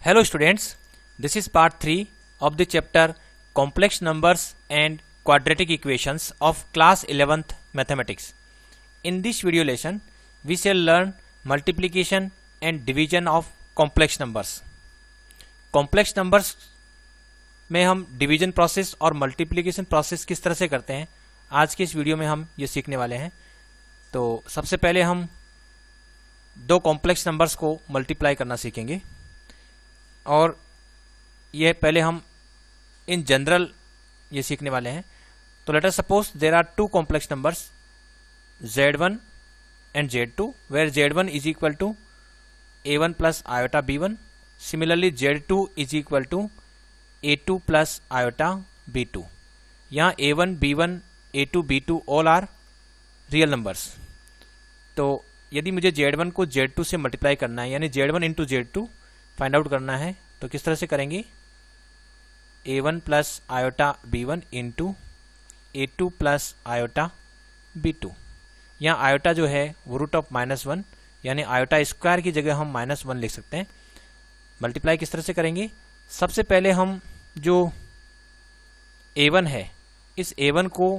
Hello students, this is part 3 of the chapter Complex Numbers and Quadratic Equations of class 11th Mathematics. In this video lesson, we shall learn multiplication and division of complex numbers. Complex numbers में हम division process और multiplication process किस तरह से करते हैं, आज के इस वीडियो में हम ये सीखने वाले हैं। तो सबसे पहले हम दो कॉम्प्लेक्स नंबर्स को मल्टीप्लाई करना सीखेंगे और ये पहले हम इन जनरल ये सीखने वाले हैं। तो let us suppose there are two complex numbers z1 and z2 where z1 is equal to a1 plus iota b1। Similarly z2 is equal to a2 plus iota b2। यहाँ a1 b1 a2 b2 all are real numbers. तो यदि मुझे z1 को z2 से multiply करना है, यानी z1 into z2 find out करना है, तो किस तरह से करेंगे? a1 plus iota b1 into a2 plus iota b2। यहाँ आयोटा जो है वो रूट ऑफ -1, यानी आयोटा स्क्वायर की जगह हम -1 लिख सकते हैं। मल्टीप्लाई किस तरह से करेंगे? सबसे पहले हम जो a1 है, इस a1 को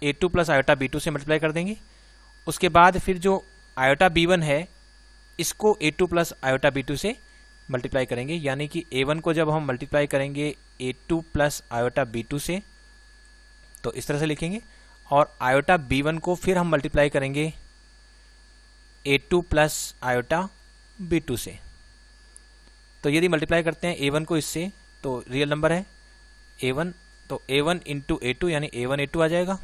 a2 प्लस आयोटा b2 से मल्टीप्लाई कर देंगे। उसके बाद फिर जो आयोटा b1 है, इसको a2 प्लस आयोटा b2 से मल्टीप्लाई करेंगे, यानी कि a1 को जब हम मल्टीप्लाई करेंगे a2 प्लस आयोटा b2 से, तो इस तरह से लिखेंगे। और आयोटा b1 को फिर हम मल्टीप्लाई करेंगे a2 प्लस आयोटा b2 से। तो यदि मल्टीप्लाई करते हैं a1 को इससे, तो रियल नंबर है a1, तो a1 इंटू a2 यानी a1 a2 आ जाएगा।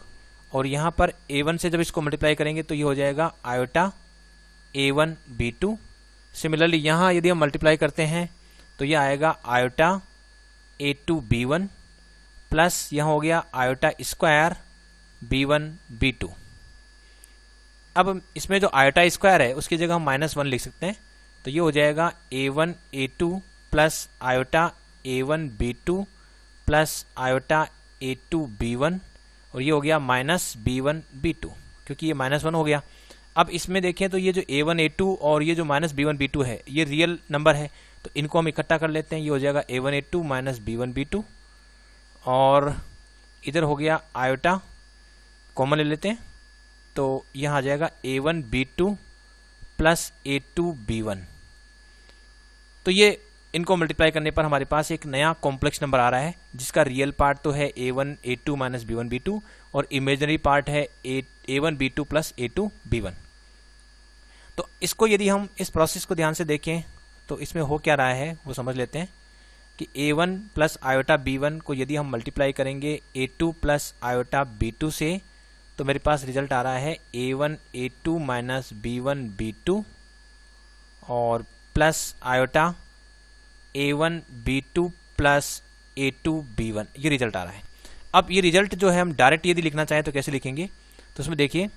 और यहाँ पर a1 से जब इसको मल्टीप्लाई करेंगे तो ये हो जाएगा आयोटा a1 b2। सिमिलरली यहाँ यदि हम मल्टीप्लाई करते हैं तो ये आएगा आयोटा a2 b1 प्लस यहाँ हो गया आयोटा स्क्वायर b1 b2। अब इसमें जो आयोटा स्क्वायर है उसकी जगह हम -1 लिख सकते हैं, तो ये हो जाएगा a1 a2 plus iota a1 b2 plus iota a2 b1, और ये हो गया -b1 b2, क्योंकि ये -1 हो गया। अब इसमें देखें तो ये जो a1 a2 और ये जो -b1 b2 है, ये रियल नंबर है, तो इनको हम इकट्ठा कर लेते हैं। ये हो जाएगा a1 a2 -b1 b2, और इधर हो गया आयोटा कॉमन ले लेते हैं, तो यहाँ आ जाएगा a1 b2 plus a2 b1। तो ये इनको मल्टीप्लाई करने पर हमारे पास एक नया कॉम्प्लेक्स नंबर आ रहा है, जिसका रियल पार्ट तो है a1 a2 -b1 b2 और इमेजिनरी पार्ट है a1 b2 plus a2 b1। तो इसको यदि हम इस प्रोसेस को ध्यान से देखें तो इसमें हो क्या रहा है वो समझ लेते हैं कि a1 प्लस आयोटा b1 को यदि हम मल्टीप्लाई करेंगे a2 प्लस आयोटा b2 से, तो मेरे पास रिजल्ट आ रहा है a1 a2 -b1 b2 और plus iota a1 b2 plus a2 b1, ये रिजल्ट आ रहा है। अब ये रिजल्ट जो है हम डायरेक्ट यदि लिखना चाहें तो कैसे लिखेंगे? तो उसमें देखिए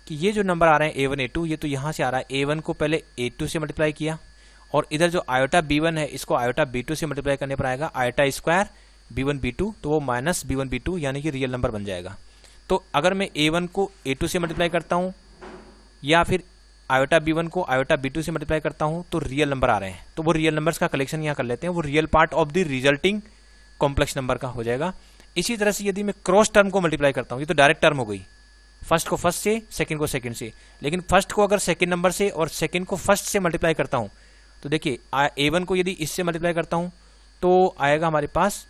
कि ये जो नंबर आ रहे हैं a1 a2, ये तो यहाँ से आ रहा है, a1 को पहले a2 से मल्टीप्लाई किया, और इधर जो आयोटा b1 है इसको आयोटा b2 से मल्टीप्लाई करने पर आएगा आयोटा स्क्वायर b1 b2, तो वो -b1 b2 यानी कि रियल नंबर बन जाएगा। तो अगर मैं a1 को a2 से मल्टीप्लाई करता हूँ या फिर आयोटा b1 को आयोटा b2 से मल्टीप्लाई करता हूँ तो रियल नंबर आ रहे हैं। तो वो रियल नंबर्स का कलेक्शन यहाँ कर लेते हैं, वो real part of the resulting complex number का हो जाएगा। इसी तरह से यदि मैं क्रॉस टर्म को मल्टीप्लाई करता हूँ, ये तो डायरेक्ट टर्म हो गई, फर्स्ट को फर्स्ट से, सेकंड को सेकंड से, लेकिन फर्स्ट को अगर सेकंड नंबर से और सेकंड को फर्स्ट से मल्टीप्लाई करता हूँ, तो देखिए a1 को यदि इससे मल्टीप्लाई करता हूँ तो आएगा हमारे पास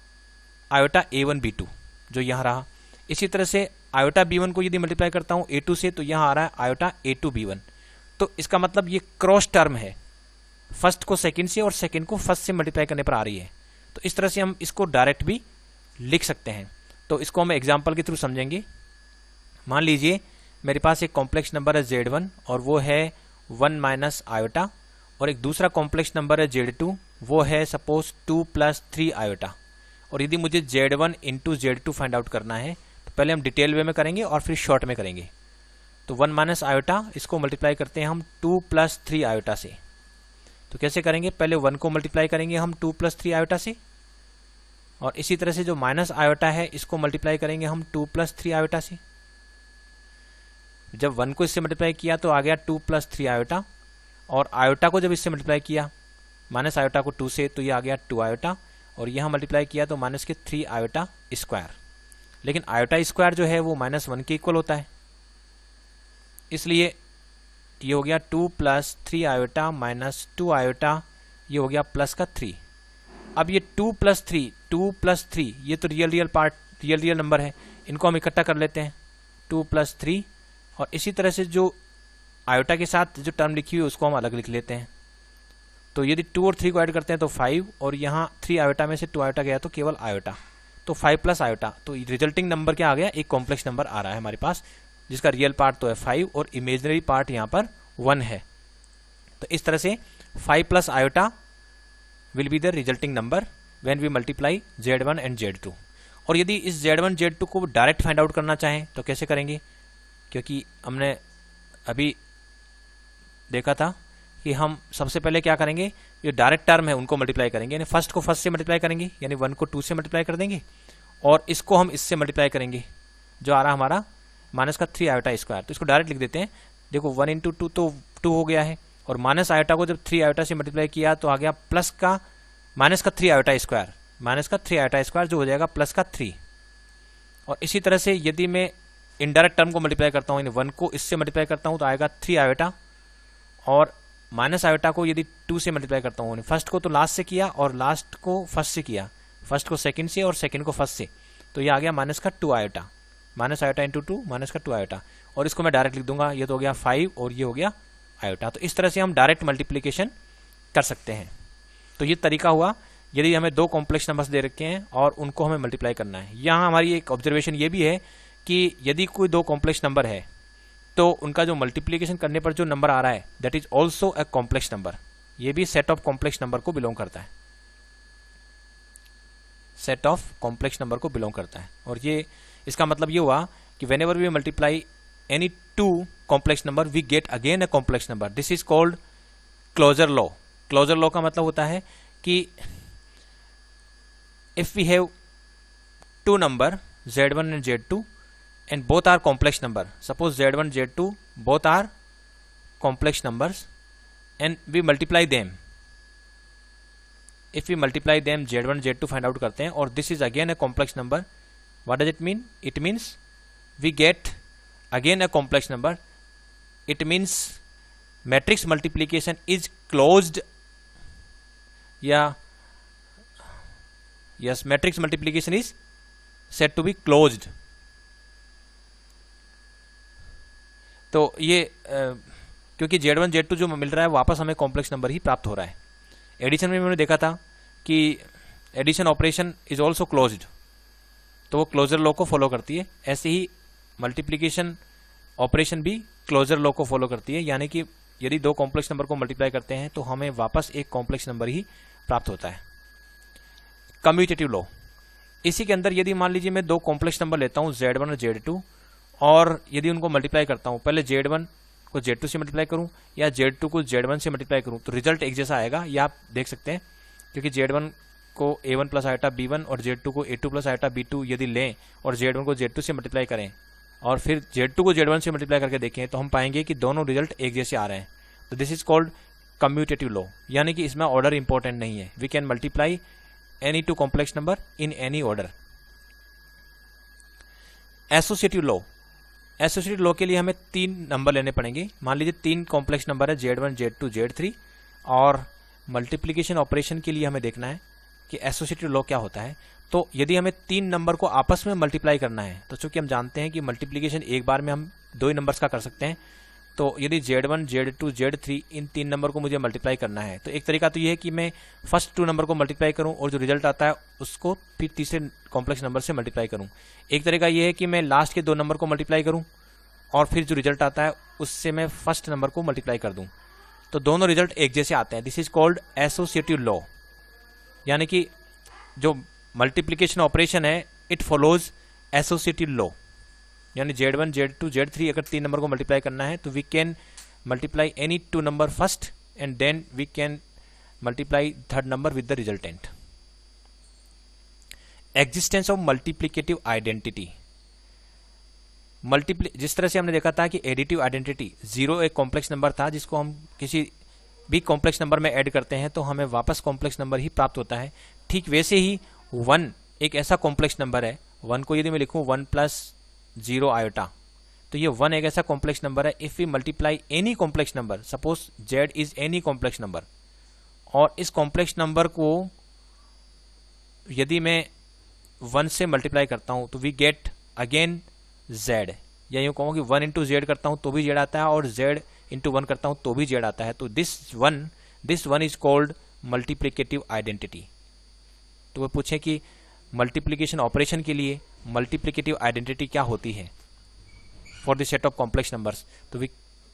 आयोटा a1 b2 जो यहाँ रहा। इसी तरह से आयोटा b1 को यदि मल्टीप्लाई करता हूँ a2 से, तो यहाँ आ रहा है आयोटा a2 b1। तो इसका मतलब ये क्रॉस टर्म है, फर्स्ट को सेकंड से और सेकंड को फर्स्ट से मल्टीप्लाई करने पर आ रही है। तो इस तरह से हम इसको डायरेक्ट भी लिख सकते हैं। तो इसको हम एग्जांपल के थ्रू समझेंगे। मान लीजिए मेरे पास एक कॉम्प्लेक्स नंबर है z1 और वो है 1 माइनस आयोटा, और एक दूसरा कॉम्प्लेक्स नंबर है z2, वो है सपोज 2 प्लस 3 आयोटा। और यदि मुझे z1 into z2 find out करना है तो पहले हम डिटेल वे में करेंगे और फिर शॉर्ट में करेंगे। तो 1 माइनस आयोटा, इसको मल्टीप्लाई करते हैं हम 2 प्लस 3 आयोटा से। तो कैसे करेंगे? पहले 1 को मल्टीप्लाई करेंगे हम 2 प्लस 3 आयोटा से, और इसी तरह से जो माइनस आयोटा है इसको मल्टीप्लाई करेंगे हम 2 प्लस 3 आयोटा से। जब 1 को इससे मल्टीप्लाई किया तो आ गया 2 प्लस 3 आयोटा, और आयोटा को जब इससे मल्टीप्लाई किया माइनस आयोटा को 2 से, तो ये आ गया 2 आयोटा, और यहाँ मल्टीप्लाई किया तो माइनस के 3 आयोटा स्क्वायर। लेकिन आयोटा स्क्वायर जो है वो -1 के इक्वल होता है, इसलिए ये हो गया 2 + 3 आयोटा माइनस 2 आयोटा, ये हो गया प्लस का 3। अब ये 2 + 3 ये तो रियल नंबर है, इनको हम इकट्ठा कर लेते हैं 2 + 3, और इसी तरह से जो आयोटा के साथ जो टर्म लिखी हुई है उसको हम अलग लिख लेते हैं। तो यदि 2 और 3 को ऐड करते हैं तो 5, और यहाँ 3 आयोटा में से 2 आयोटा गया तो केवल आयोटा, तो 5 + आयोटा, तो रिजल्टिंग नंबर क्या आ गया, एक कॉम्प्लेक्स नंबर आ रहा है हमारे पास, जिसका रियल पार्ट तो है 5 और इमेजिनरी पार्ट यहाँ पर 1 है। तो इस तरह से 5 + iota will be the resulting number when we multiply Z1 and Z2। और यदि इस Z1 Z2 को डायरेक्ट फाइंड आउट करना चाहें तो कैसे करेंगे, क्योंकि हमने अभी देखा था कि हम सबसे पहले क्या करेंगे, जो डायरेक्ट टर्म है उनको मल्टीप्लाई करेंगे, यानी फर्स्ट को फर्स्ट से मल्टीप्लाई करेंगे, यानी 1 को 2 से मल्टीप्लाई कर देंगे, और इसको हम इससे मल्टीप्लाई करेंगे जो आ रहा हमारा माइनस का 3 आयोटा स्क्वायर। तो इसको डायरेक्ट लिख देते हैं, देखो 1 × 2 तो 2 हो गया है, और माइनस आयोटा को जब 3 आयोटा से मल्टीप्लाई किया तो आ गया प्लस का माइनस का 3 आयोटा स्क्वायर, माइनस का 3 आयोटा स्क्वायर जो हो जाएगा प्लस का 3। और इसी तरह से यदि मैं इनडायरेक्ट टर्म को मल्टीप्लाई करता हूँ, यानी 1 को इससे मल्टीप्लाई करता हूँ तो आएगा 3 आयोटा, और माइनस आयोटा को यदि 2 से मल्टीप्लाई करता हूँ, फर्स्ट को तो लास्ट से किया और लास्ट को फर्स्ट से किया, फर्स्ट को सेकंड से और सेकंड को फर्स्ट से, तो ये आ गया माइनस का 2 आयोटा, माइनस आयोटा × 2 माइनस का 2 आयोटा, और इसको मैं डायरेक्ट लिख दूंगा, ये तो हो गया 5 और ये हो गया आयोटा। तो इस तरह से हम डायरेक्ट मल्टीप्लिकेशन कर सकते हैं। तो ये तरीका हुआ यदि हमें 2 कॉम्प्लेक्स नंबर्स दे रखे हैं और उनको हमें मल्टीप्लाई करना है। यहाँ हमारी एक ऑब्जर्वेशन ये भी है कि यदि कोई 2 कॉम्प्लेक्स नंबर है तो उनका जो मल्टीप्लिकेशन करने पर जो नंबर आ रहा है that is also a complex number, ये भी सेट ऑफ कॉम्प्लेक्स नंबर को बिलोंग करता है, सेट ऑफ कॉम्प्लेक्स नंबर को बिलोंग करता है। और ये इसका मतलब ये हुआ कि whenever we multiply any 2 complex number we get again a complex number, this is called closure law. Closure law का मतलब होता है कि if we have 2 number Z1 and Z2 and both are complex number, suppose Z1 Z2 both are complex numbers and we multiply them, if we multiply them Z1 Z2 find out करते हैं, और this is again a complex number, what does it mean? It means we get again a complex number, it means matrix multiplication is closed, yeah, yes, matrix multiplication is said to be closed। तो ये क्योंकि Z1 Z2 जो मिल रहा है वापस हमें complex number ही प्राप्त हो रहा है। एडिशन में मैंने देखा था कि addition operation is also closed, तो वो क्लोजर लॉ को फॉलो करती है, ऐसे ही मल्टीप्लिकेशन ऑपरेशन भी क्लोजर लॉ को फॉलो करती है, यानी कि यदि 2 कॉम्प्लेक्स नंबर को मल्टीप्लाई करते हैं तो हमें वापस एक कॉम्प्लेक्स नंबर ही प्राप्त होता है। कम्यूटेटिव लॉ, इसी के अंदर यदि मान लीजिए मैं 2 कॉम्प्लेक्स नंबर लेता हूँ Z1 और Z2, और यदि उनको मल्टीप्लाई करता हूँ, पहले Z1 को Z2 से मल्टीप्लाई करूँ या Z2 को Z1 से मल्टीप्लाई करूँ, तो रिजल्ट एक जैसा आएगा, ये आप देख सकते हैं, क्योंकि Z1 को A1 + आयोटा B1 और Z2 को A2 + आयोटा B2 यदि लें और Z1 को Z2 से मल्टीप्लाई करें और फिर Z2 को Z1 से मल्टीप्लाई करके देखें तो हम पाएंगे कि दोनों रिजल्ट एक जैसे आ रहे हैं। तो this is called commutative law, यानी कि इसमें ऑर्डर इंपॉर्टेंट नहीं है, we can multiply any 2 complex number in any order. Associative law, associative law के लिए हमें 3 नंबर लेने पड़ेंगे। मान लीजिए 3 कॉम्प्लेक्स नंबर है Z1 Z2 Z3, और मल्टीप्लिकेशन ऑपरेशन के लिए हमें देखना है कि एसोसिएटिव लॉ क्या होता है। तो यदि हमें 3 नंबर को आपस में मल्टीप्लाई करना है, तो चूंकि हम जानते हैं कि मल्टीप्लिकेशन एक बार में हम 2 ही नंबर्स का कर सकते हैं, तो यदि Z1 Z2 Z3 इन 3 नंबर को मुझे मल्टीप्लाई करना है, तो एक तरीका तो ये है कि मैं फर्स्ट 2 नंबर को मल्टीप्लाई करूं और जो रिजल्ट आता है उसको फिर तीसरे कॉम्प्लेक्स नंबर से मल्टीप्लाई करूं। एक तरीका ये है कि मैं लास्ट के 2 नंबर को मल्टीप्लाई करूं और फिर जो रिजल्ट आता है उससे मैं फर्स्ट नंबर को मल्टीप्लाई कर दूं, तो दोनों रिजल्ट एक जैसे आते हैं। This is called associative law, यानी कि जो मल्टीप्लिकेशन ऑपरेशन है इट फॉलोज एसोसिएटिव लॉ, यानी Z1 Z2 Z3 अगर 3 नंबर को मल्टीप्लाई करना है तो we can multiply any 2 number first and then we can multiply third number with the resultant. Existence of multiplicative identity, जिस तरह से हमने देखा था कि एडिटिव आइडेंटिटी 0 एक कॉम्प्लेक्स नंबर था जिसको हम किसी भी कॉम्प्लेक्स नंबर में ऐड करते हैं तो हमें वापस कॉम्प्लेक्स नंबर ही प्राप्त होता है। ठीक वैसे ही 1 एक ऐसा कॉम्प्लेक्स नंबर है, 1 को यदि मैं लिखूं 1 + 0 आयोटा, तो ये 1 एक ऐसा कॉम्प्लेक्स नंबर है। If we multiply any complex number, suppose z is any complex number, और इस कॉम्प्लेक्स नंबर को यदि मैं 1 से मल्टीप्लाई करता हूं तो वी गेट अगेन z, या यूँ कहूँ कि 1 × z करता हूँ तो भी z आता है, और z × 1 करता हूँ तो भी z आता है। तो this one is called multiplicative identity. तो वो पूछे कि मल्टीप्लिकेशन ऑपरेशन के लिए मल्टीप्लिकेटिव आइडेंटिटी क्या होती है for the set of complex numbers, तो we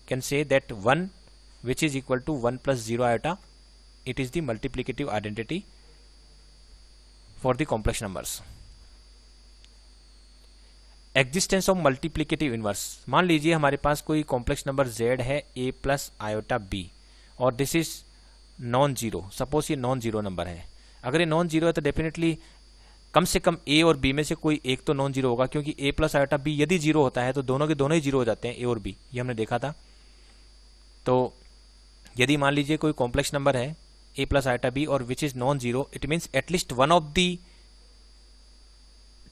can say that 1 which is equal to 1 + 0 iota, it is the multiplicative identity for the complex numbers. Existence of multiplicative inverse, मान लीजिए हमारे पास कोई कॉम्प्लेक्स नंबर z है a + iota b, और this is non zero. Suppose ये non zero number है। अगर ये नॉन जीरो है तो डेफिनेटली कम से कम a और b में से कोई एक तो नॉन जीरो होगा, क्योंकि a + आयोटा b यदि जीरो होता है तो दोनों के दोनों ही जीरो हो जाते हैं, a और b, ये हमने देखा था। तो यदि मान लीजिए कोई कॉम्प्लेक्स नंबर है a + आयोटा b और which is non zero, it means at least one of the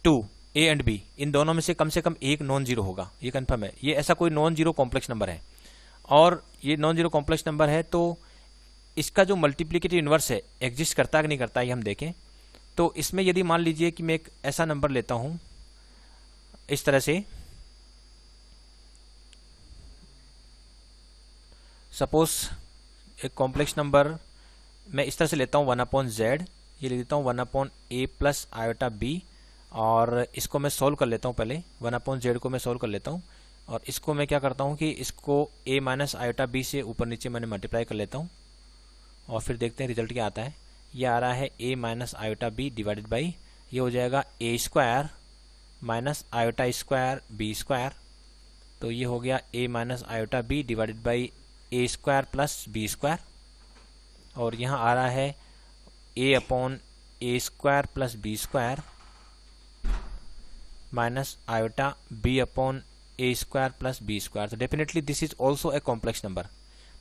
two a and b, इन दोनों में से कम एक नॉन जीरो होगा, ये कंफर्म है। ये ऐसा कोई नॉन जीरो कॉम्प्लेक्स नंबर है, और ये नॉन जीरो कॉम्प्लेक्स नंबर है, तो इसका जो मल्टीप्लिकेटिव इनवर्स है एग्जिस्ट करता है कि नहीं करता है, ये हम देखें। तो इसमें यदि मान लीजिए कि मैं एक ऐसा नंबर लेता हूं इस तरह से, सपोज एक कॉम्प्लेक्स नंबर मैं इस तरह से लेता हूं 1/z, ये ले लेता हूं 1/a + आयोटा b, और इसको मैं सोल्व कर लेता हूं। पहले 1/z को मैं सोल्व कर लेता हूं, और इसको मैं क्या करता हूं कि इसको a - आयोटा b से ऊपर नीचे मैंने मल्टीप्लाई कर लेता हूं, और फिर देखते हैं रिजल्ट क्या आता है। ये आ रहा है a - iota b divided by, ये हो जाएगा a² - आयोटा स्क्वायर b², तो ये हो गया a - iota b divided by a² + b², और यहाँ आ रहा है a/a² + b² minus iota b/a² + b²। तो definitely this is also a complex number.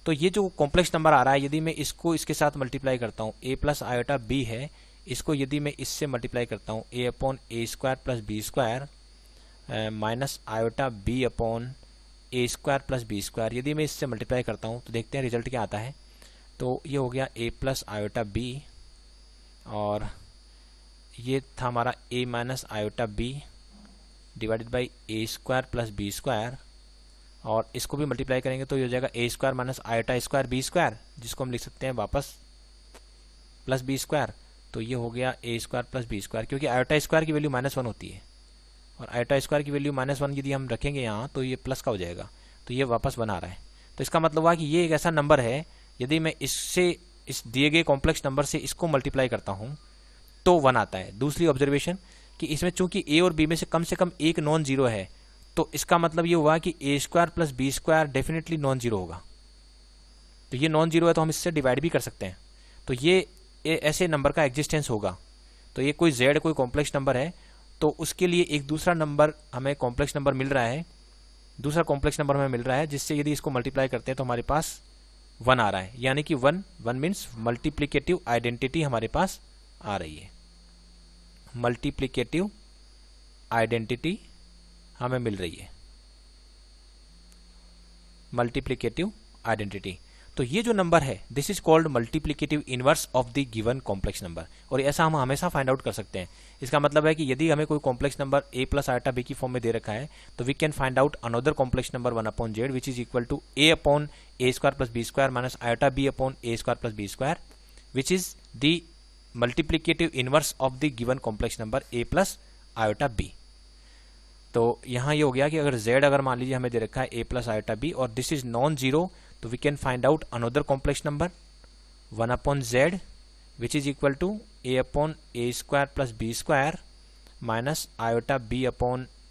तो ये जो कॉम्प्लेक्स नंबर आ रहा है, यदि मैं इसको इसके साथ मल्टीप्लाई करता हूँ, a + आयोटा b है, इसको यदि मैं इससे मल्टीप्लाई करता हूँ a/a² + b² minus iota b/a² + b², यदि मैं इससे मल्टीप्लाई करता हूँ तो देखते हैं रिजल्ट क्या आता है। तो ये हो गया a + आयोटा b, और ये था हमारा a - iota b divided by a² + b², और इसको भी मल्टीप्लाई करेंगे तो ये हो जाएगा a² - आयोटा स्क्वायर b², जिसको हम लिख सकते हैं वापस प्लस b²। तो ये हो गया a² + b², क्योंकि आयोटा स्क्वायर की वैल्यू -1 होती है, और आयोटा स्क्वायर की वैल्यू -1 यदि हम रखेंगे यहाँ तो ये प्लस का हो जाएगा, तो ये वापस 1 आ रहा है। तो इसका मतलब हुआ कि ये एक ऐसा नंबर है, यदि मैं इससे इस दिए गए कॉम्प्लेक्स नंबर से इसको मल्टीप्लाई करता हूँ तो 1 आता है। दूसरी ऑब्जर्वेशन कि इसमें चूंकि a और b में से कम एक नॉन जीरो है, तो इसका मतलब ये हुआ कि a² + b² definitely non zero होगा। तो ये नॉन जीरो है तो हम इससे डिवाइड भी कर सकते हैं, तो ये ऐसे नंबर का एग्जिस्टेंस होगा। तो ये कोई z कोई कॉम्प्लेक्स नंबर है, तो उसके लिए एक दूसरा नंबर हमें कॉम्प्लेक्स नंबर मिल रहा है, दूसरा कॉम्प्लेक्स नंबर हमें मिल रहा है, जिससे यदि इसको मल्टीप्लाई करते हैं तो हमारे पास 1 आ रहा है, यानी कि 1 मीन्स मल्टीप्लिकेटिव आइडेंटिटी हमारे पास आ रही है। मल्टीप्लिकेटिव आइडेंटिटी हमें मिल रही है, मल्टीप्लिकेटिव आइडेंटिटी। तो ये जो नंबर है this is called multiplicative inverse of the given complex number, और ऐसा हम हमेशा फाइंड आउट कर सकते हैं। इसका मतलब है कि यदि हमें कोई complex number a + iota b की फॉर्म में दे रखा है, तो we can find out another complex number 1/z which is equal to a/a² + b² minus iota b/a² + b², which is the multiplicative inverse of the given complex number a + iota b। तो यहाँ ये हो गया कि अगर z अगर मान लीजिए हमें दे रखा है a + आयोटा b और दिस इज नॉन जीरो, तो we can find out another complex number 1/z which is equal to a/a² + b² minus iota b/a²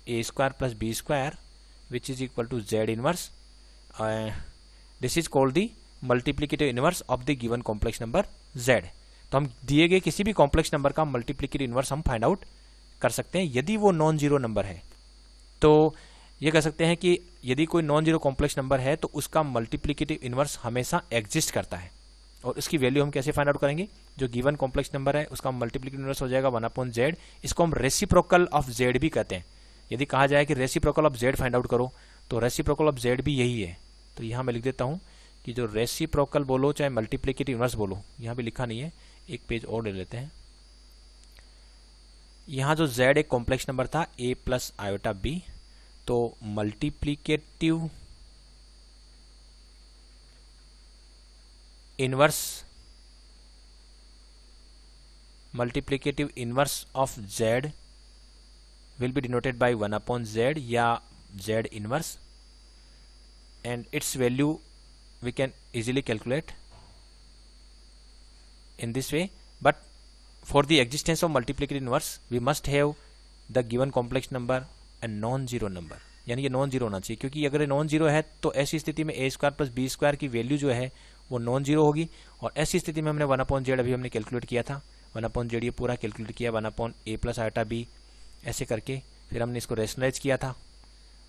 + b² which is equal to z inverse. This is called the multiplicative inverse of the given complex number z। तो हम दिए गए किसी भी complex number का multiplicative inverse हम find out कर सकते हैं यदि वो नॉन जीरो नंबर है। तो ये कह सकते हैं कि यदि कोई नॉन जीरो कॉम्प्लेक्स नंबर है तो उसका मल्टीप्लिकेटिव इनवर्स हमेशा एग्जिस्ट करता है। और उसकी वैल्यू हम कैसे फाइंड आउट करेंगे, जो गिवन कॉम्प्लेक्स नंबर है उसका मल्टीप्लिकेटिव इनवर्स हो जाएगा 1/z। इसको हम रेसिप्रोकल ऑफ z भी कहते हैं। यदि कहा जाए कि reciprocal of z find out करो तो रेसिप्रोकल ऑफ z भी यही है। तो यहाँ मैं लिख देता हूँ कि जो रेसिप्रोकल बोलो चाहे मल्टीप्लिकेटिव इनवर्स बोलो, यहाँ भी लिखा नहीं है, एक पेज और ले लेते हैं। यहाँ जो z एक कॉम्प्लेक्स नंबर था a प्लस आयोटा b, तो multiplicative inverse of z will be denoted by 1/z या z inverse, and its value we can easily calculate in this way. But for the existence of multiplicative inverse we must have the given complex number and non-zero number, यानी ये non zero होना चाहिए, क्योंकि अगर ये non zero है तो ऐसी स्थिति में a square plus b square की वैल्यू जो है वो नॉन जीरो होगी। और ऐसी स्थिति में हमने 1/z अभी हमने कैलकुलेट किया था, 1/z ये पूरा कैलकुलेट किया 1/a प्लस आयोटा b ऐसे करके, फिर हमने इसको रेशनलाइज किया था।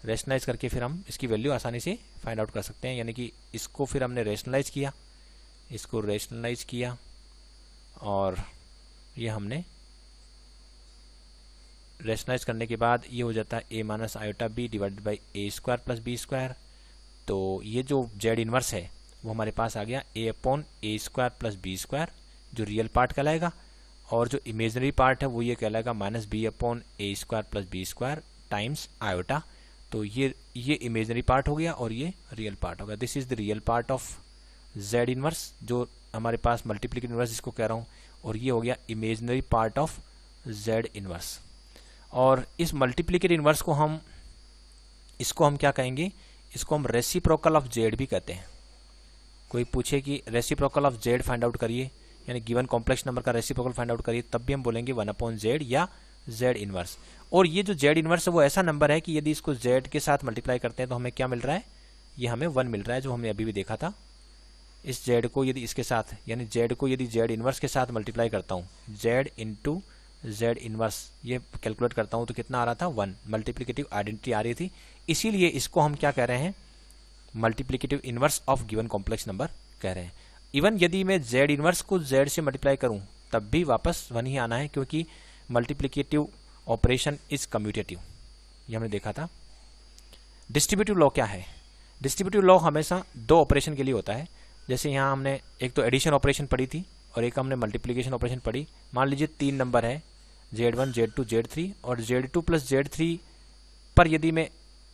रेशनलाइज करके फिर हम इसकी वैल्यू आसानी से फाइंड आउट कर सकते हैं, यानी कि इसको फिर हमने रेशनलाइज किया, इसको रेशनलाइज किया और ये हमने रेशनलाइज करने के बाद ये हो जाता है a minus iota b divided by a square plus b square. तो ये जो z इनवर्स है वो हमारे पास आ गया a/a square plus b square, जो रियल पार्ट कहलाएगा, और जो इमेजनरी पार्ट है वो ये कहलाएगा minus b/a square plus b square times iota. तो ये इमेजनरी पार्ट हो गया और ये रियल पार्ट हो गया। This is the real part of z inverse, जो हमारे पास मल्टीप्लिकेटिव इनवर्स जिसको कह रहा हूँ, और ये हो गया imaginary part of z inverse. और इस मल्टीप्लिकेटिव इनवर्स को हम क्या कहेंगे, इसको हम रेसिप्रोकल ऑफ z भी कहते हैं। कोई पूछे कि reciprocal of z find out करिए, यानी गिवन कॉम्प्लेक्स नंबर का रेसिप्रोकल फाइंड आउट करिए, तब भी हम बोलेंगे 1/z या z इनवर्स। और ये जो z इनवर्स है वो ऐसा नंबर है कि यदि इसको z के साथ मल्टीप्लाई करते हैं तो हमें क्या मिल रहा है, ये हमें 1 मिल रहा है, जो हमने अभी भी देखा था। इस z को यदि इसके साथ, यानी z को यदि z इनवर्स के साथ मल्टीप्लाई करता हूँ, z इंटू z इनवर्स ये कैलकुलेट करता हूँ तो कितना आ रहा था 1, मल्टीप्लिकेटिव आइडेंटिटी आ रही थी। इसीलिए इसको हम क्या कह रहे हैं, multiplicative inverse of given complex number कह रहे हैं। इवन यदि मैं z इनवर्स को z से मल्टीप्लाई करूं तब भी वापस 1 ही आना है, क्योंकि मल्टीप्लिकेटिव ऑपरेशन इज कम्यूटेटिव, ये हमने देखा था। डिस्ट्रीब्यूटिव लॉ क्या है, डिस्ट्रीब्यूटिव लॉ हमेशा 2 ऑपरेशन के लिए होता है। जैसे यहाँ हमने एक तो एडिशन ऑपरेशन पढ़ी थी और एक हमने मल्टीप्लिकेशन ऑपरेशन पढ़ी। मान लीजिए 3 नंबर है z1 z2 z3, और z2 प्लस z3 पर यदि मैं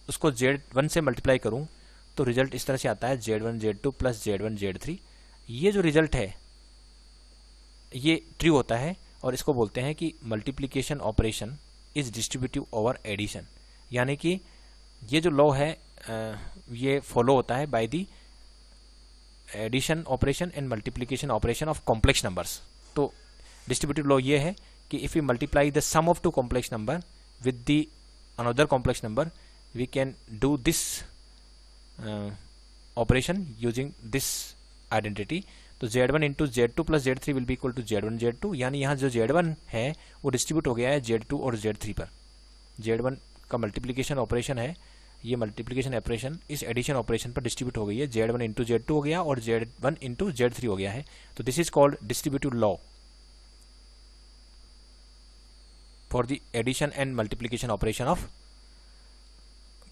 उसको z1 से मल्टीप्लाई करूं तो रिजल्ट इस तरह से आता है z1 z2 plus z1 z3। ये जो रिजल्ट है ये ट्रू होता है, और इसको बोलते हैं कि multiplication operation is distributive over addition, यानी कि ये जो लॉ है ये फॉलो होता है by the addition operation and multiplication operation of complex numbers. तो डिस्ट्रीब्यूटिव लॉ ये है कि if you multiply the sum of 2 complex number with the another complex number we can do this operation using this identity. तो z1 into z2 plus z3 will be equal to z1 z2, यानी यहाँ जो z1 है वो distribute हो गया है z2 और z3 पर। z1 का मल्टीप्लिकेशन ऑपरेशन है, ये मल्टीप्लिकेशन ऑपरेशन इस एडिशन ऑपरेशन पर डिस्ट्रीब्यूट हो गई है, z1 इंटू z2 हो गया और z1 इंटू z3 हो गया है। तो this is called distributive law for the addition and multiplication operation of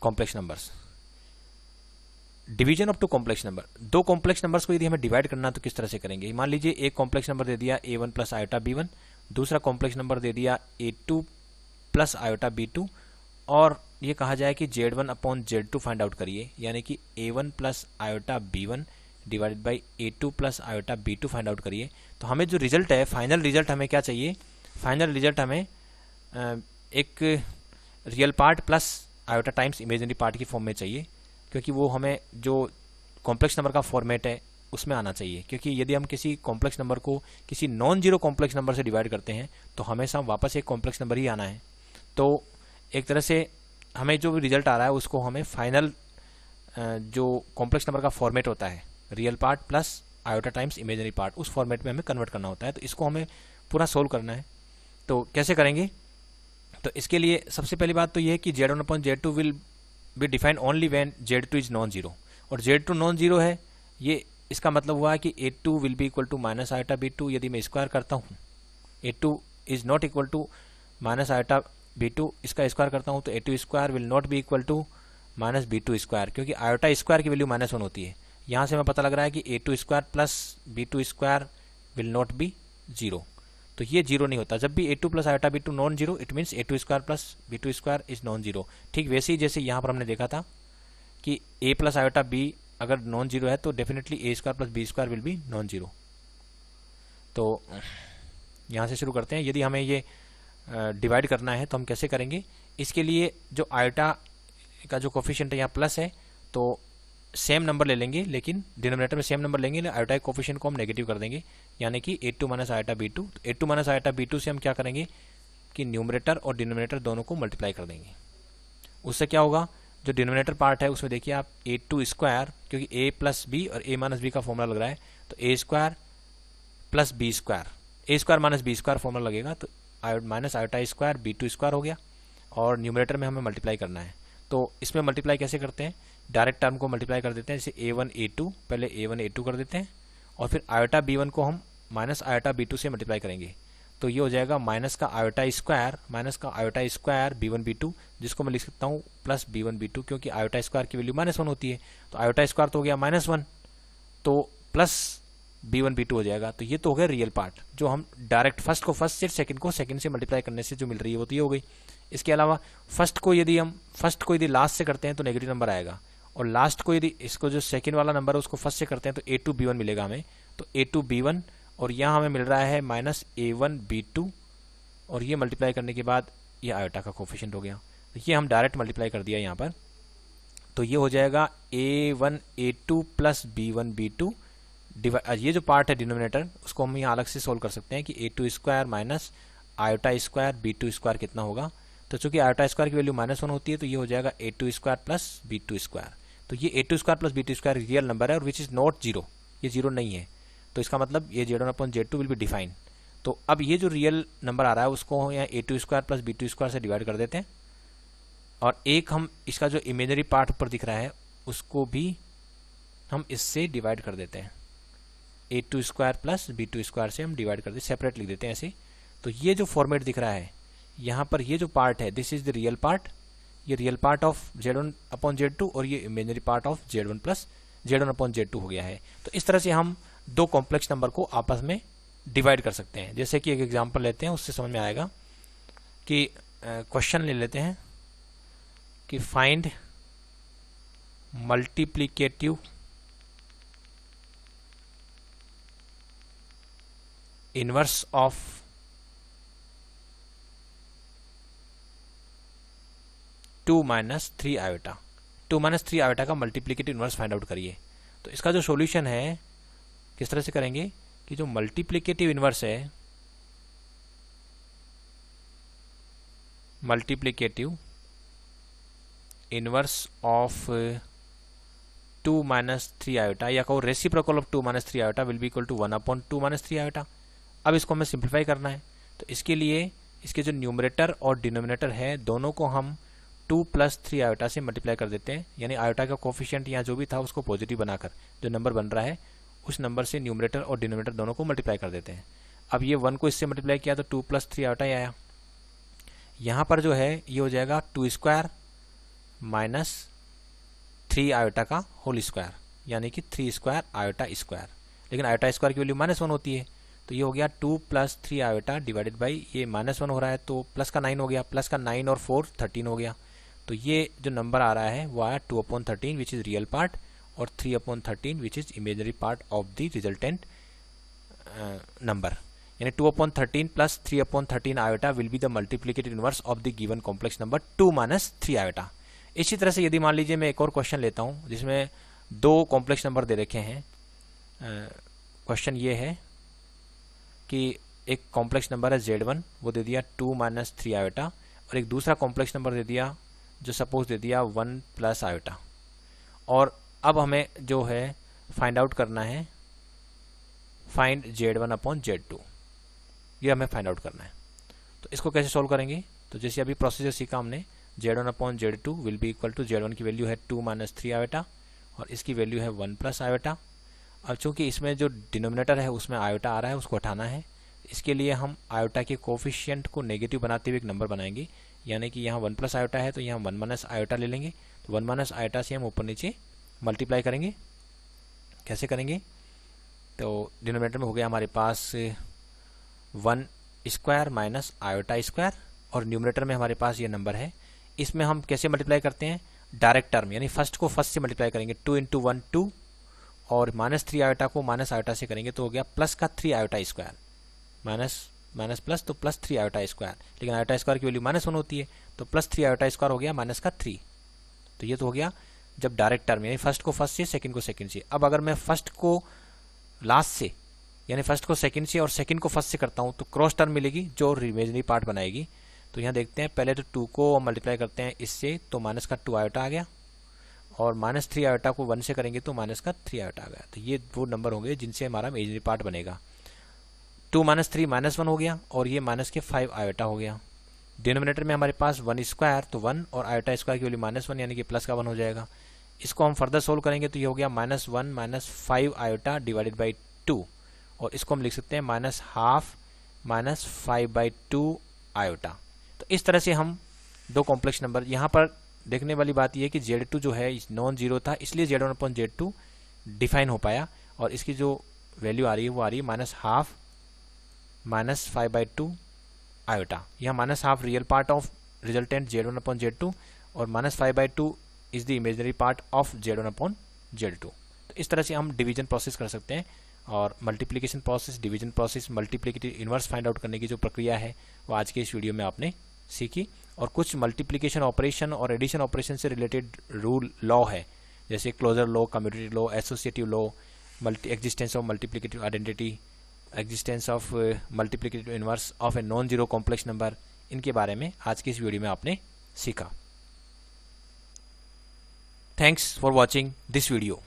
complex numbers. Division of 2 complex number, 2 complex numbers को यदि हमें डिवाइड करना तो किस तरह से करेंगे। मान लीजिए एक कॉम्प्लेक्स नंबर दे दिया a1 प्लस आयोटा b1, दूसरा कॉम्प्लेक्स नंबर दे दिया a2 प्लस आयोटा b2, और ये कहा जाए कि z1/z2 फाइंड आउट करिए, यानी कि a1 plus iota b1 divided by a2 plus iota b2 find out करिए। तो हमें जो रिजल्ट है, फाइनल रिजल्ट हमें क्या चाहिए, फाइनल रिजल्ट हमें एक real part plus iota times imaginary part की फॉर्म में चाहिए, क्योंकि वो हमें जो कॉम्प्लेक्स नंबर का फॉर्मेट है उसमें आना चाहिए। क्योंकि यदि हम किसी कॉम्प्लेक्स नंबर को किसी नॉन जीरो कॉम्प्लेक्स नंबर से डिवाइड करते हैं तो हमेशा वापस एक कॉम्प्लेक्स नंबर ही आना है। तो एक तरह से हमें जो भी रिजल्ट आ रहा है उसको हमें फाइनल जो कॉम्प्लेक्स नंबर का फॉर्मेट होता है, real part plus iota times imaginary part, उस फॉर्मेट में हमें कन्वर्ट करना होता है। तो इसको हमें पूरा सोल्व करना है। तो कैसे करेंगे, तो इसके लिए सबसे पहली बात तो यह है कि z1/z2 will be defined only when z2 is non zero, और z2 नॉन जीरो है, ये इसका मतलब हुआ कि a2 will be equal to minus iota b2। यदि मैं स्क्वायर करता हूँ, a2 is not equal to minus iota b2, इसका स्क्वायर करता हूँ तो a2 square will not be equal to minus b2 square, क्योंकि आयोटा स्क्वायर की वैल्यू -1 होती है। यहाँ से हमें पता लग रहा है कि a2 square plus b2 square will not B 0, तो ये 0 नहीं होता। जब भी a2 plus iota b2 non zero, it means a2 square plus b2 square is non zero. ठीक वैसे ही जैसे यहाँ पर हमने देखा था कि a प्लस आयोटा b अगर नॉन जीरो है तो definitely a square plus b square will be non zero. तो यहाँ से शुरू करते हैं। यदि हमें ये डिवाइड करना है तो हम कैसे करेंगे? इसके लिए जो आयोटा का जो कोफिशिएंट है यहाँ प्लस है, तो सेम नंबर ले लेंगे, लेकिन डिनोमिनेटर में सेम नंबर लेंगे, आयोटा के कोफिशिएंट को हम नेगेटिव कर देंगे, यानी कि a2 माइनस आयोटा b2। तो a2 माइनस आयोटा b2 से हम क्या करेंगे कि न्यूमरेटर और डिनोमिनेटर दोनों को मल्टीप्लाई कर देंगे। उससे क्या होगा, जो डिनोमिनेटर पार्ट है उसमें देखिए आप a2 स्क्वायर, क्योंकि a प्लस बी और a माइनस बी का फॉर्मूला लग रहा है, तो a square plus b square, a square minus b square formula लगेगा, तो minus iota square b2 square हो गया, और न्यूमरेटर में हमें मल्टीप्लाई करना है। तो इसमें मल्टीप्लाई कैसे करते हैं? डायरेक्ट टर्म को मल्टीप्लाई कर देते हैं, जैसे a1 a2, पहले a1 a2 कर देते हैं और फिर आयोटा b1 को हम माइनस आयोटा b2 से मल्टीप्लाई करेंगे, तो ये हो जाएगा माइनस का आयोटा स्क्वायर b1 b2, जिसको मैं लिख सकता हूँ प्लस b1 b2, क्योंकि आयोटा स्क्वायर की वैल्यू -1 होती है, तो आयोटा स्क्वायर तो हो गया -1, तो प्लस b1 b2 हो जाएगा। तो ये तो हो गया रियल पार्ट, जो हम डायरेक्ट फर्स्ट को फर्स्ट से, सेकंड को सेकंड से मल्टीप्लाई करने से जो मिल रही है वो तो ये हो गई। इसके अलावा फर्स्ट को यदि लास्ट से करते हैं तो नेगेटिव नंबर आएगा, और लास्ट को यदि इसको जो सेकंड वाला नंबर है उसको फर्स्ट से करते हैं तो a2 b1 मिलेगा हमें, तो a2 b1, और यहाँ हमें मिल रहा है माइनस a1 b2, और ये मल्टीप्लाई करने के बाद ये आयोटा का कोफिशिएंट हो गया, तो ये हम डायरेक्ट मल्टीप्लाई कर दिया यहाँ पर, तो ये हो जाएगा a1 a2 plus b1 b2। ये जो पार्ट है डिनोमिनेटर, उसको हम यहाँ अलग से सोल्व कर सकते हैं कि a2 square minus iota square b2 square कितना होगा। तो चूंकि आयोटा स्क्वायर की वैल्यू -1 होती है, तो ये हो जाएगा a2 square plus b2 square. तो ये a2 square plus b2 square real number है, और विच इज नॉट जीरो, ये जीरो नहीं है, तो इसका मतलब ये z1/z2 विल बी डिफाइन। तो अब ये जो रियल नंबर आ रहा है उसको यहाँ a2 square plus b2 square से डिवाइड कर देते हैं, और एक हम इसका जो इमेजनरी पार्ट ऊपर दिख रहा है उसको भी हम इससे डिवाइड कर देते हैं, a2 square plus b2 square से हम डिवाइड कर देते, सेपरेट लिख देते हैं ऐसे। तो ये जो फॉर्मेट दिख रहा है यहाँ पर, ये जो पार्ट है this is the real part, ये रियल पार्ट ऑफ z1/z2, और ये imaginary part of z1 plus z1/z2 हो गया है। तो इस तरह से हम दो कॉम्प्लेक्स नंबर को आपस में डिवाइड कर सकते हैं। जैसे कि एक एग्जांपल लेते हैं, उससे समझ में आएगा कि क्वेश्चन ले लेते हैं कि find multiplicative inverse of 2 minus 3 iota. 2 minus 3 iota का मल्टीप्लिकेटिव इनवर्स फाइंड आउट करिए। तो इसका जो सॉल्यूशन है किस तरह से करेंगे कि जो मल्टीप्लिकेटिव इनवर्स है, multiplicative inverse of 2 minus 3 iota, या कहो reciprocal of 2 minus 3 iota will be equal to 1/2 minus 3 iota. अब इसको हमें सिंप्लीफाई करना है, तो इसके लिए इसके जो न्यूमरेटर और डिनोमिनेटर है दोनों को हम 2 प्लस 3 आयोटा से मल्टीप्लाई कर देते हैं, यानी आयोटा का कोफिशिएंट यहाँ जो भी था उसको पॉजिटिव बनाकर जो नंबर बन रहा है उस नंबर से न्यूमरेटर और डिनोमिनेटर दोनों को मल्टीप्लाई कर देते हैं। अब ये 1 को इससे मल्टीप्लाई किया तो 2 प्लस 3 आयोटा ही आया। यहाँ पर जो है ये हो जाएगा 2 स्क्वायर माइनस 3 आयोटा का होल स्क्वायर, यानी कि 3 स्क्वायर आयोटा स्क्वायर, लेकिन आयोटा स्क्वायर की वैल्यू -1 होती है, तो ये हो गया 2 प्लस 3 आयोटा डिवाइडेड बाई ये -1 हो रहा है तो प्लस का 9 हो गया, प्लस का 9 और 4 13 हो गया। तो ये जो नंबर आ रहा है वो आया 2/13 विच इज रियल पार्ट, और 3/13 which is imaginary part of the resultant number, यानी 2/13 plus 3/13 iota will be the multiplicative inverse of the given complex number 2 minus 3 iota. इसी तरह से यदि मान लीजिए मैं एक और क्वेश्चन लेता हूँ जिसमें दो कॉम्प्लेक्स नंबर दे रखे हैं। क्वेश्चन ये है कि एक कॉम्प्लेक्स नंबर है z1, वो दे दिया 2 माइनस 3 आयोटा, और एक दूसरा कॉम्प्लेक्स नंबर दे दिया जो सपोज दे दिया 1 प्लस आयोटा। और अब हमें जो है फाइंड आउट करना है, फाइंड z1/z2, ये हमें फाइंड आउट करना है। तो इसको कैसे सॉल्व करेंगे? तो जैसे अभी प्रोसीजर सीखा हमने, z1/z2 will be equal to z1 की वैल्यू है 2 माइनस 3 आयोटा और इसकी वैल्यू है 1 प्लस आयोटा। अब चूंकि इसमें जो डिनोमिनेटर है उसमें आयोटा आ रहा है, उसको हटाना है। इसके लिए हम आयोटा के कोफिशिएंट को नेगेटिव बनाते हुए एक नंबर बनाएंगे, यानी कि यहाँ 1 प्लस आयोटा है तो यहाँ 1 माइनस आयोटा ले लेंगे। तो 1 माइनस आयोटा से हम ऊपर नीचे मल्टीप्लाई करेंगे। कैसे करेंगे? तो डिनोमिनेटर में हो गया हमारे पास 1 स्क्वायर माइनस आयोटा स्क्वायर, और न्यूमरेटर में हमारे पास ये नंबर है। इसमें हम कैसे मल्टीप्लाई करते हैं? डायरेक्ट टर्म, यानी फर्स्ट को फर्स्ट से मल्टीप्लाई करेंगे। 2 इंटू 1 2, और माइनस 3 आयोटा को माइनस आयोटा से करेंगे तो हो गया प्लस का 3 iota square. Minus minus plus तो प्लस 3 आयोटा स्क्वायर, लेकिन आयोटा स्क्वायर की वैल्यू -1 होती है, तो प्लस 3 आयोटा स्क्वायर हो गया माइनस का 3। तो ये तो हो गया जब डायरेक्ट टर्म, यानी फर्स्ट को फर्स्ट से, सेकंड को सेकंड से। अब अगर मैं फर्स्ट को लास्ट से, यानी फर्स्ट को सेकंड से और सेकंड को फर्स्ट से करता हूँ तो क्रॉस टर्म मिलेगी जो इमेजिनरी पार्ट बनाएगी। तो यहाँ देखते हैं, पहले तो 2 को मल्टीप्लाई करते हैं इससे, तो माइनस का 2 आयोटा आ गया, और माइनस 3 आयोटा को 1 से करेंगे तो माइनस का 3 आयोटा आ गया। तो ये वो नंबर होंगे जिनसे हमारा इमेजिनरी पार्ट बनेगा। 2 माइनस 3 -1 हो गया, और ये माइनस के 5 आयोटा हो गया। डिनोमिनेटर में हमारे पास 1 स्क्वायर, तो 1 और आयोटा स्क्वायर की वैल्यू -1, यानी कि प्लस का 1 हो जाएगा। इसको हम फर्दर सोल्व करेंगे तो ये हो गया -1 माइनस 5 आयोटा डिवाइडेड बाई 2, और इसको हम लिख सकते हैं -12 माइनस 5/2 आयोटा। तो इस तरह से हम दो कॉम्प्लेक्स नंबर, यहाँ पर देखने वाली बात यह है कि Z2 जो है नॉन जीरो था, इसलिए Z1/Z2 डिफाइन हो पाया, और इसकी जो वैल्यू आ रही है वो आ रही है -12 माइनस 5/2 आयोटा। यहाँ -12 real part of resultant Z1/Z2, और -5/2 is the imaginary part of Z1/Z2। तो इस तरह से हम डिवीजन प्रोसेस कर सकते हैं, और multiplication process, division process, multiplicative inverse find out करने की जो प्रक्रिया है वो आज के इस वीडियो में आपने सीखी। और कुछ मल्टीप्लिकेशन ऑपरेशन और एडिशन ऑपरेशन से रिलेटेड रूल लॉ है, जैसे closure law, commutative law, associative law, existence of multiplicative identity, existence of multiplicative inverse of a non zero complex number, इनके बारे में आज की इस वीडियो में आपने सीखा। Thanks for watching this video.